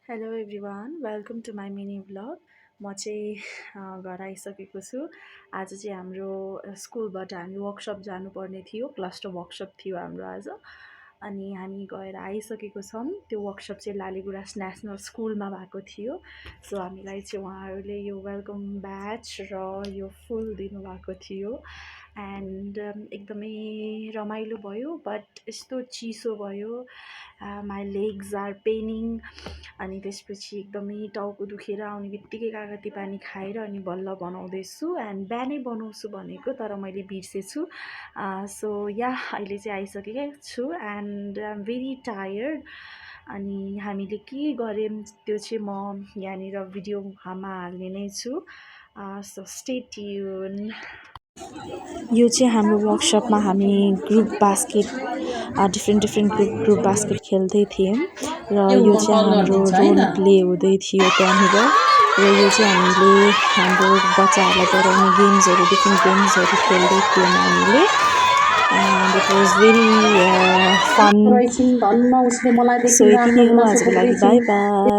Hello everyone welcome to my mini vlog. म चाहिँ घर आइसकेको छु। आज चाहिँ हाम्रो स्कुलबाट हामी वर्कसप जानुपर्ने थियो, क्लस्टर वर्कसप थियो हाम्रो आज। अनि हामी गएर आइसकेको छौँ। त्यो वर्कसप चाहिँ लालीगुराँस नेसनल स्कुलमा भएको थियो। सो हामीलाई चाहिँ उहाँहरूले यो वेलकम ब्याच र यो फुल दिनुभएको थियो। एन्ड एकदमै रमाइलो भयो, बट यस्तो चिसो भयो, माई लेग्स आर पेनिङ। अनि त्यसपछि एकदमै टाउको दुखेर आउने बित्तिकै कागती पानी खाएर अनि बल्ल बनाउँदैछु। एन्ड बिहानै बनाउँछु भनेको, तर मैले बिर्सेछु। सो अहिले चाहिँ आइसकेकै छु and I am very tired. अनि हामीले के गर्यौँ त्यो चाहिँ म यहाँनिर भिडियोमा हाल्ने नै छु। So stay tune. यो चाहिँ हाम्रो वर्कसपमा हामी group basket different group basket खेल्दै थियौँ र यो चाहिँ हाम्रो रोल प्ले हुँदै थियो त्यहाँनिर। र यो चाहिँ हामीले हाम्रो बच्चाहरूलाई गराउने गेम्सहरू, डिफ्रेन्ट गेम्सहरू खेल्दै थियौँ हामीले। And it was very fun. So यति नै हो आजको लागि। Bye by.